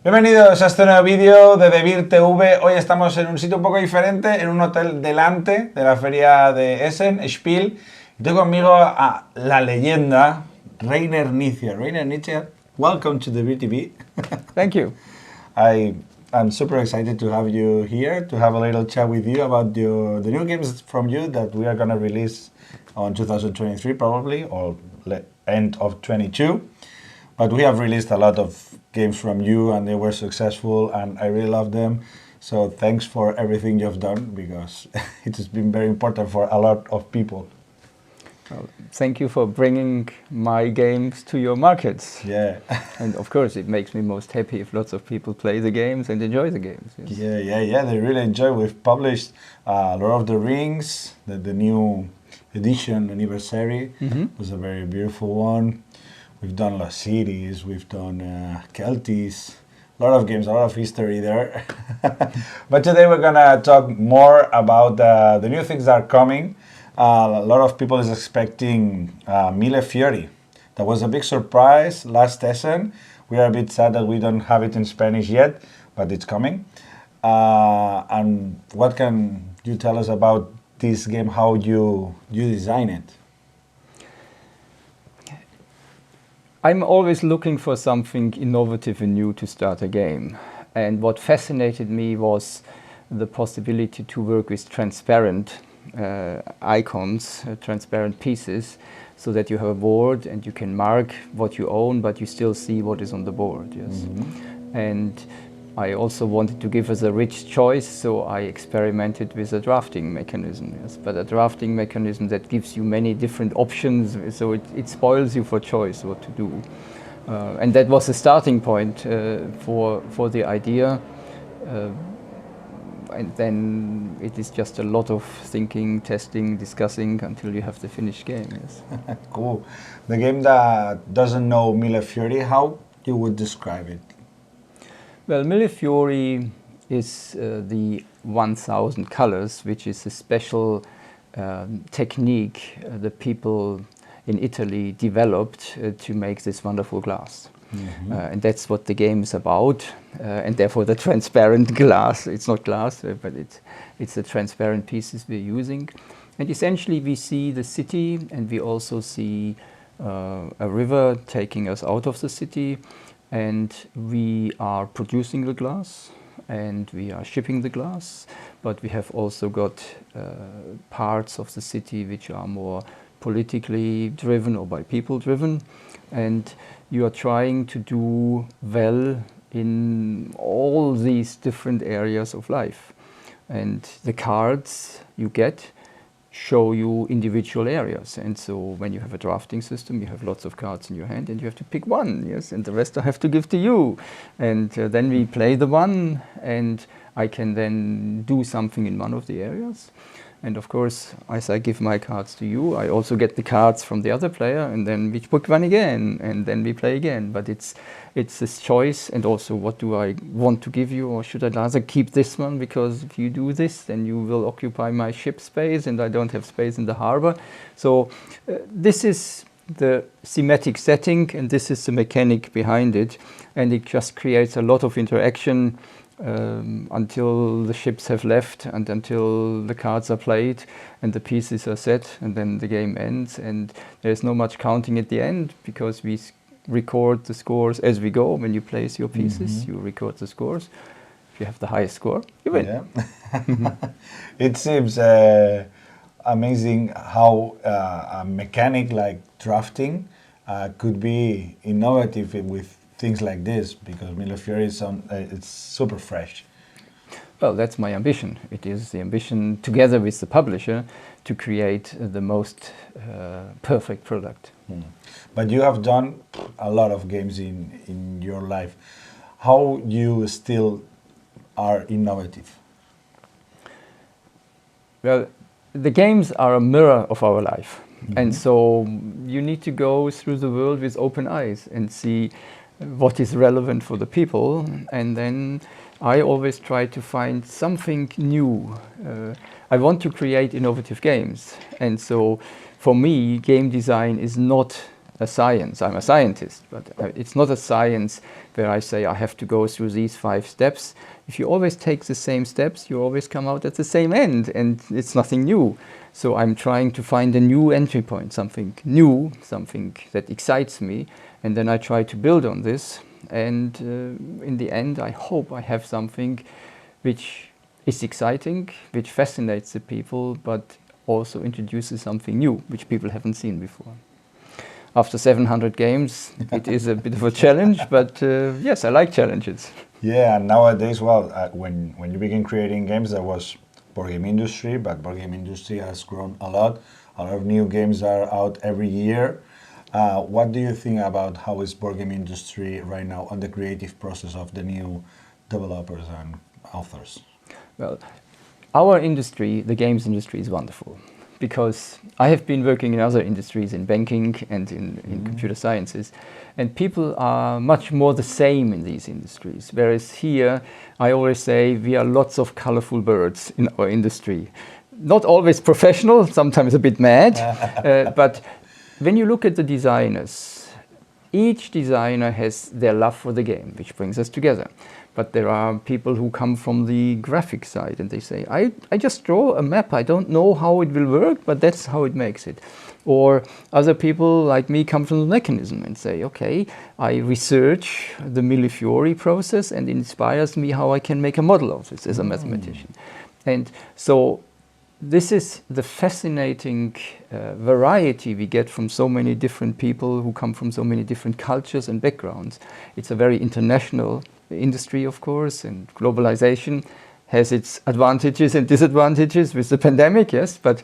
Bienvenidos a este nuevo vídeo de Devir TV. Hoy estamos en un sitio un poco diferente, en un hotel delante de la feria de Essen, Spiel. Y tengo conmigo a la leyenda Reiner Knizia. Reiner Knizia, welcome to Devir TV. Thank you. I'm super excited to have you here, to have a little chat with you about the new games from you that we are going to release on 2023 probably, or end of 22. But we have released a lot of games from you and they were successful and I really love them. So thanks for everything you've done because it has been very important for a lot of people. Well, thank you for bringing my games to your markets. Yeah. And of course it makes me most happy if lots of people play the games and enjoy the games. Yes. Yeah, they really enjoy. We've published Lord of the Rings, the new edition anniversary. Was a very beautiful one. We've done Lost Cities, we've done Kelties, a lot of games, a lot of history there. But today we're gonna talk more about the new things that are coming. A lot of people is expecting Mille Fiori. That was a big surprise last Essen. We are a bit sad that we don't have it in Spanish yet, but it's coming. And what can you tell us about this game, how you design it? I'm always looking for something innovative and new to start a game. And what fascinated me was the possibility to work with transparent icons, transparent pieces, so that you have a board and you can mark what you own, but you still see what is on the board. Yes. And I also wanted to give us a rich choice, so I experimented with a drafting mechanism. Yes, but a drafting mechanism that gives you many different options, so it spoils you for choice what to do. And that was the starting point for the idea. And then it is just a lot of thinking, testing, discussing until you have the finished game. Yes. Cool. The game that doesn't know Mille Fiori, how you would describe it? Well, Mille Fiori is the 1000 colors, which is a special technique the people in Italy developed to make this wonderful glass. And that's what the game is about, and therefore the transparent glass. It's not glass, but it's the transparent pieces we're using. And essentially we see the city and we also see a river taking us out of the city. And we are producing the glass and we are shipping the glass, but we have also got parts of the city which are more politically driven or by people driven. And you are trying to do well in all these different areas of life. And the cards you get show you individual areas, and so when you have a drafting system you have lots of cards in your hand and you have to pick one, yes, and the rest I have to give to you, and then we play the one and I can then do something in one of the areas. And of course, as I give my cards to you, I also get the cards from the other player, and then we pick one again, and then we play again. But it's this choice, and also what do I want to give you, or should I rather keep this one, because if you do this, then you will occupy my ship space, and I don't have space in the harbor. So this is the thematic setting, and this is the mechanic behind it, and it just creates a lot of interaction until the ships have left and until the cards are played and the pieces are set, and then the game ends, and there's no much counting at the end because we record the scores as we go. When you place your pieces, you record the scores. If you have the highest score, you win. Yeah. It seems amazing how a mechanic like drafting could be innovative with things like this, because Mille Fiori is it's super fresh. Well, that's my ambition. It is the ambition, together with the publisher, to create the most perfect product. But you have done a lot of games in your life. How you still are innovative? Well, the games are a mirror of our life. And so you need to go through the world with open eyes and see what is relevant for the people, and then I always try to find something new. I want to create innovative games, and so for me game design is not a science. I'm a scientist, but it's not a science where I say I have to go through these 5 steps. If you always take the same steps, you always come out at the same end, and it's nothing new. So I'm trying to find a new entry point, something new, something that excites me, and then I try to build on this. And in the end, I hope I have something which is exciting, which fascinates the people, but also introduces something new, which people haven't seen before. After 700 games, it is a bit of a challenge, but yes, I like challenges. Yeah, and nowadays, well, when you begin creating games, there was board game industry, but board game industry has grown a lot. A lot of new games are out every year. What do you think about how is board game industry right now on the creative process of the new developers and authors? Well, our industry, the games industry, is wonderful because I have been working in other industries, in banking and in computer sciences, and people are much more the same in these industries. Whereas here, I always say we are lots of colorful birds in our industry. Not always professional, sometimes a bit mad, but when you look at the designers, each designer has their love for the game, which brings us together. But there are people who come from the graphic side and they say, I just draw a map, I don't know how it will work, but that's how it makes it. Or other people like me come from the mechanism and say, okay, I research the Millefiori process and it inspires me how I can make a model of this as a mathematician. And so this is the fascinating variety we get from so many different people who come from so many different cultures and backgrounds. It's a very international industry, of course, and globalization has its advantages and disadvantages with the pandemic, yes, but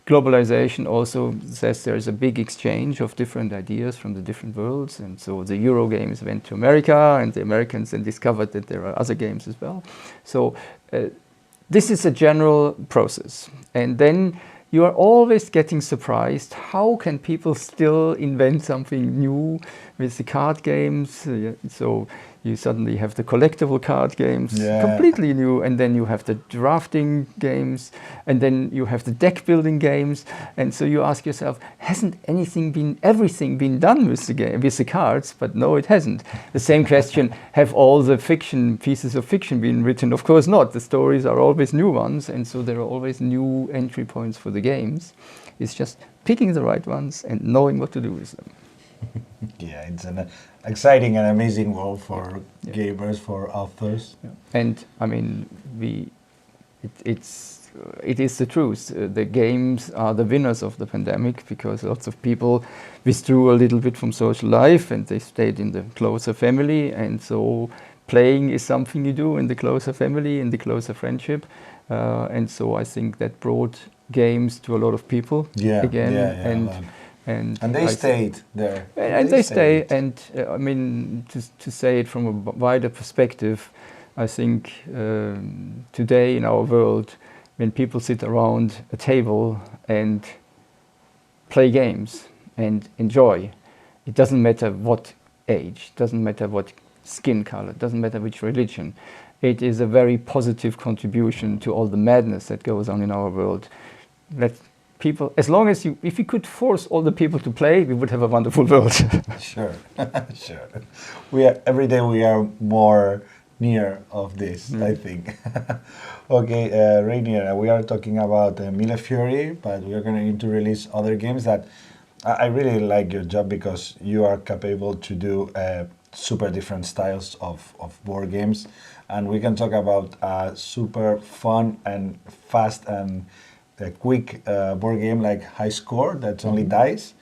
globalization also says there is a big exchange of different ideas from the different worlds, and so the Euro games went to America, and the Americans then discovered that there are other games as well. So this is a general process, and then you are always getting surprised. How can people still invent something new with the card games? So you suddenly have the collectible card games, completely new, and then you have the drafting games, and then you have the deck building games, and so you ask yourself, hasn't everything been done with the game, with the cards? But no, it hasn't. The same question: have all the pieces of fiction been written? Of course not. The stories are always new ones, and so there are always new entry points for the games. It's just picking the right ones and knowing what to do with them. Yeah, it's an exciting and amazing world for gamers, for authors. Yeah. And I mean, it is the truth. The games are the winners of the pandemic because lots of people withdrew a little bit from social life and they stayed in the closer family. And so playing is something you do in the closer family, in the closer friendship. And so I think that brought games to a lot of people again. And they stayed there. And they stay. And I mean, to say it from a wider perspective, I think today in our world, when people sit around a table and play games and enjoy, it doesn't matter what age, doesn't matter what skin color, doesn't matter which religion. It is a very positive contribution to all the madness that goes on in our world. People, as long as if you could force all the people to play, we would have a wonderful world. Sure, sure. Every day we are more near of this, I think. Okay, Reiner, we are talking about Millefiori, but we are going to release other games that I really like your job because you are capable to do super different styles of board games, and we can talk about super fun and fast and a quick board game like High Score that's only dice.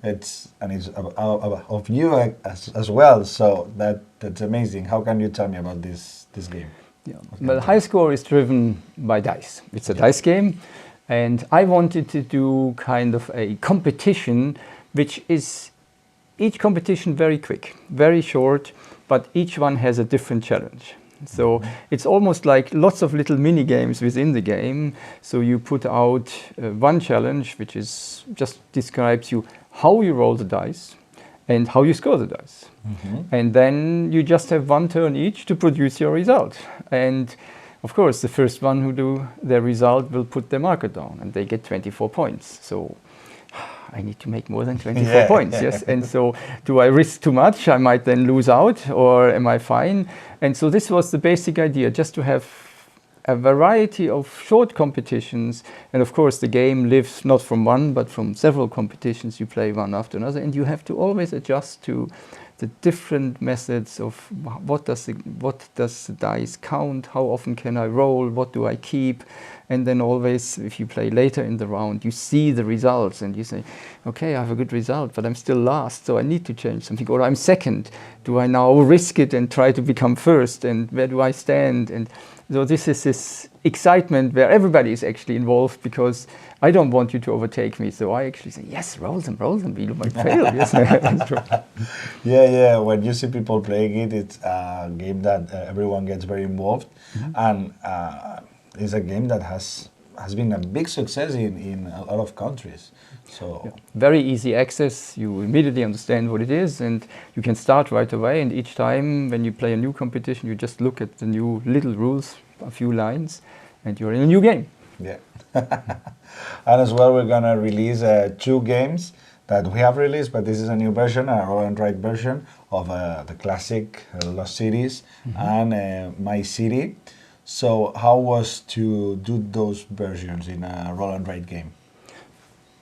It's of you as well. So that's amazing. How can you tell me about this game? Yeah. Well, High Score is driven by dice. It's a dice game, and I wanted to do kind of a competition, which is each competition very quick, very short, but each one has a different challenge. So it's almost like lots of little mini games within the game. So you put out one challenge, which is just describes you how you roll the dice and how you score the dice. And then you just have one turn each to produce your result. And of course, the first one who do their result will put their marker down and they get 24 points. So I need to make more than 24 points, yes. And so do I risk too much? I might then lose out, or am I fine? And so this was the basic idea, just to have a variety of short competitions. And of course, the game lives not from one, but from several competitions. You play one after another, and you have to always adjust to the different methods of what does the dice count, how often can I roll, what do I keep, and then always, if you play later in the round, you see the results and you say, okay, I have a good result, but I'm still last, so I need to change something, or I'm second. Do I now risk it and try to become first, and where do I stand? And so this is this excitement where everybody is actually involved, because I don't want you to overtake me. So I actually say, yes, roll them, we might fail. Yes. Yeah. When you see people playing it, it's a game that everyone gets very involved, and it's a game that has been a big success in a lot of countries. So yeah. Very easy access. You immediately understand what it is, and you can start right away. And each time when you play a new competition, you just look at the new little rules, a few lines, and you're in a new game. Yeah. And as well, we're gonna release 2 games that we have released, but this is a new version, a roll and write version of the classic Lost Cities and My City. So how was to do those versions in a roll and write game?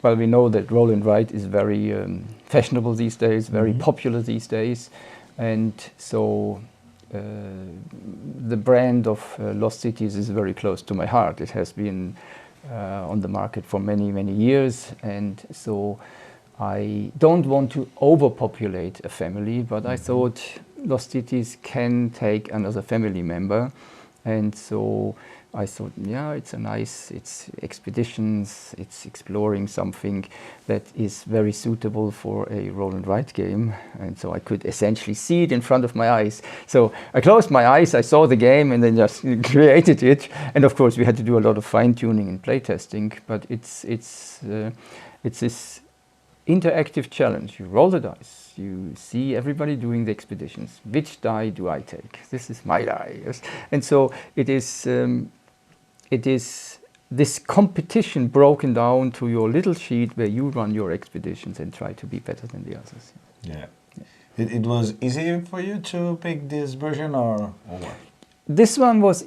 Well, we know that roll and write is very fashionable these days, very popular these days, and so the brand of Lost Cities is very close to my heart. It has been on the market for many, many years, and so I don't want to overpopulate a family, but I thought Lost Cities can take another family member, and so I thought, yeah, it's expeditions, it's exploring something that is very suitable for a roll and write game, and so I could essentially see it in front of my eyes. So I closed my eyes, I saw the game, and then just created it. And of course, we had to do a lot of fine tuning and playtesting. But it's this interactive challenge. You roll the dice, you see everybody doing the expeditions. Which die do I take? This is my die. Yes? And so it is this competition broken down to your little sheet where you run your expeditions and try to be better than the others. Yeah. It was easy for you to pick this version, or what? This one was,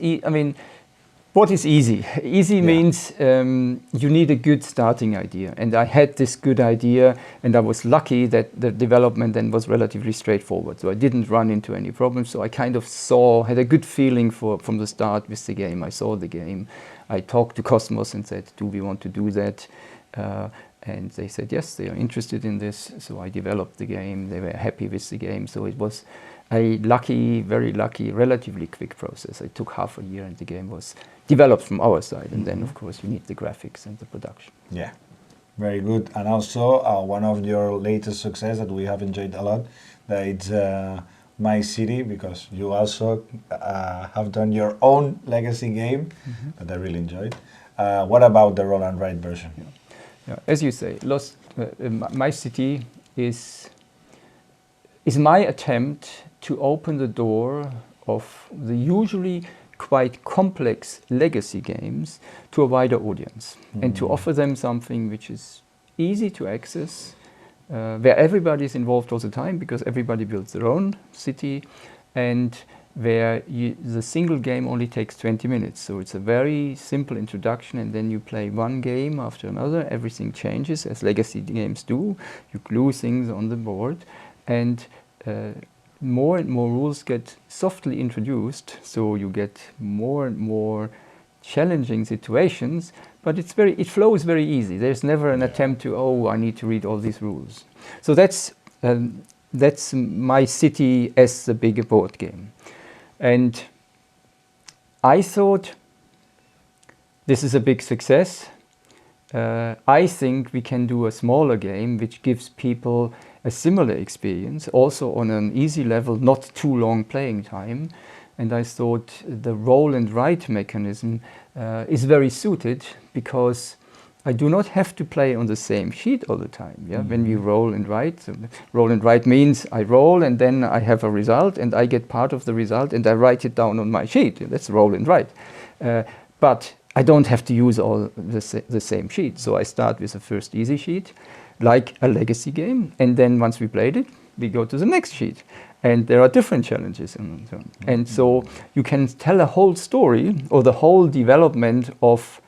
what is easy? Easy means you need a good starting idea. And I had this good idea, and I was lucky that the development then was relatively straightforward. So I didn't run into any problems. So I kind of had a good feeling from the start with the game. I saw the game. I talked to Cosmos and said, do we want to do that? And they said, yes, they are interested in this. So I developed the game. They were happy with the game. So it was a lucky, very lucky, relatively quick process. It took half a year, and the game was developed from our side. And then, of course, you need the graphics and the production. Yeah, very good. And also, one of your latest success that we have enjoyed a lot, that it's My City, because you also have done your own legacy game that I really enjoyed. What about the roll and write version? Yeah, as you say, My City is my attempt to open the door of the usually quite complex legacy games to a wider audience, and to offer them something which is easy to access, where everybody is involved all the time, because everybody builds their own city, and where the single game only takes 20 minutes. So it's a very simple introduction, and then you play one game after another. Everything changes, as legacy games do. You glue things on the board, and more and more rules get softly introduced, so you get more and more challenging situations, but it flows very easy. There's never an attempt to, I need to read all these rules. So that's My City as the bigger board game. And I thought this is a big success. I think we can do a smaller game which gives people a similar experience, also on an easy level, not too long playing time. And I thought the roll and write mechanism is very suited, because I do not have to play on the same sheet all the time. Yeah? When we roll and write, so roll and write means I roll and then I have a result and I get part of the result and I write it down on my sheet. That's roll and write. But I don't have to use all the same sheet. So I start with the first easy sheet. like a legacy game. And then once we played it, we go to the next sheet. And there are different challenges. And so on. And so you can tell a whole story or the whole development of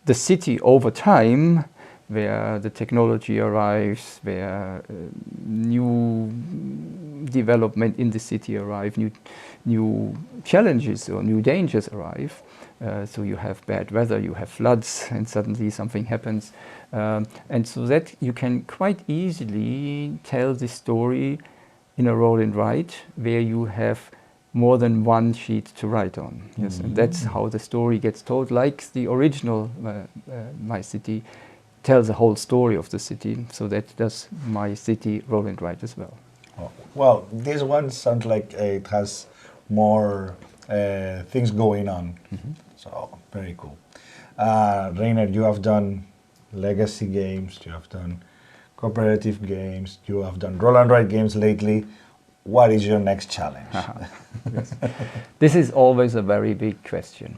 the city over time, where the technology arrives, where new development in the city arrive, new challenges or new dangers arrive. So you have bad weather, you have floods, and suddenly something happens. And so that you can quite easily tell the story in a roll and write, where you have more than one sheet to write on. Yes, and that's how the story gets told, like the original My City tells the whole story of the city. So that does My City roll and write as well. Oh, well, this one sounds like it has more things going on. So very cool. Reiner, you have done legacy games, you have done cooperative games, you have done roll and write games lately. What is your next challenge? Yes. This is always a very big question.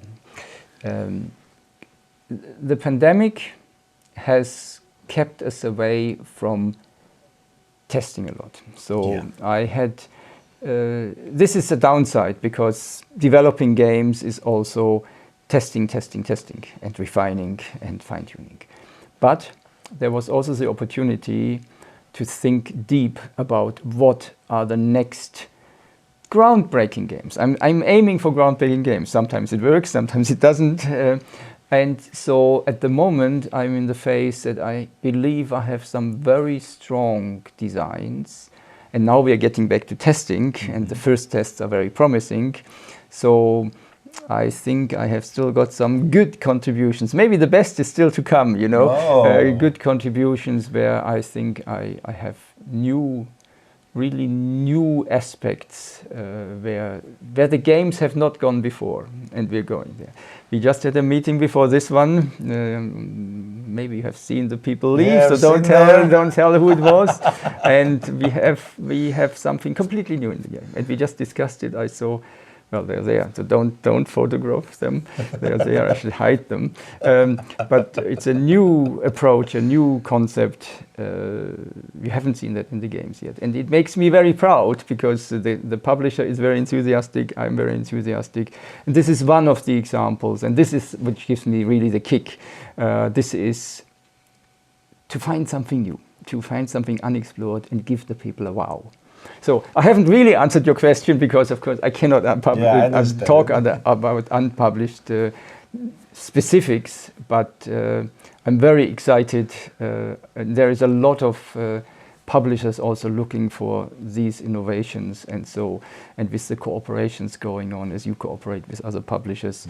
The pandemic has kept us away from testing a lot. So I had, this is a downside, because developing games is also testing, and refining and fine-tuning. But there was also the opportunity to think deep about what are the next groundbreaking games. I'm aiming for groundbreaking games. Sometimes it works, sometimes it doesn't. And so at the moment, I'm in the phase that I believe I have some very strong designs. And now we are getting back to testing, and the first tests are very promising. So I think I have still got some good contributions. Maybe the best is still to come, you know. Good contributions where I think I have really new aspects where the games have not gone before, and we're going there. We just had a meeting before this one. Maybe you have seen the people leave, so don't tell who it was. And we have something completely new in the game, and we just discussed it. I saw. Well, they're there, so don't photograph them. They're there, actually hide them. But it's a new approach, a new concept. We haven't seen that in the games yet. And it makes me very proud, because the publisher is very enthusiastic, I'm very enthusiastic. And this is one of the examples, and this is what gives me really the kick. This is to find something new, to find something unexplored and give the people a wow. So I haven't really answered your question, because of course I cannot talk about unpublished specifics, but I'm very excited. And there is a lot of publishers also looking for these innovations, and with the cooperations going on, as you cooperate with other publishers,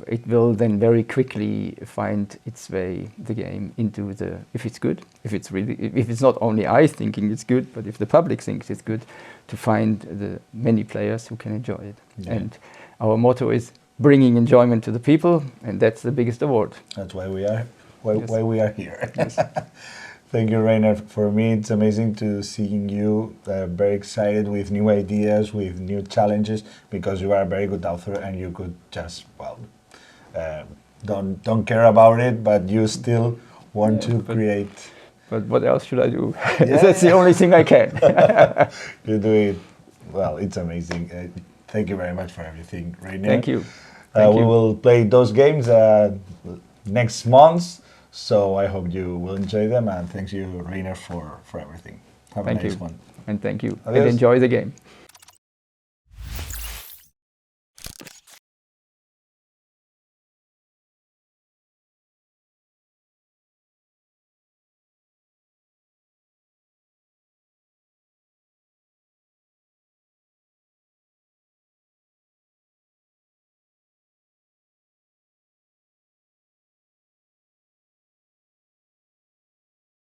it will then very quickly find its way, the game, into the, if it's good, if it's not only I thinking it's good, but if the public thinks it's good, to find the many players who can enjoy it. And our motto is bringing enjoyment to the people, and that's the biggest award. That's why we are why we are here. Yes. Thank you, Reiner. For me, it's amazing to seeing you very excited with new ideas, with new challenges, because you are a very good author, and you could just, don't care about it, but you still want to create. But what else should I do? That's the only thing I can. You do it well. It's amazing. Thank you very much for everything, Reiner. Thank you. We will play those games next month. So I hope you will enjoy them, and thank you, Reiner, for everything. Have a nice one. And thank you. Adios. And enjoy the game.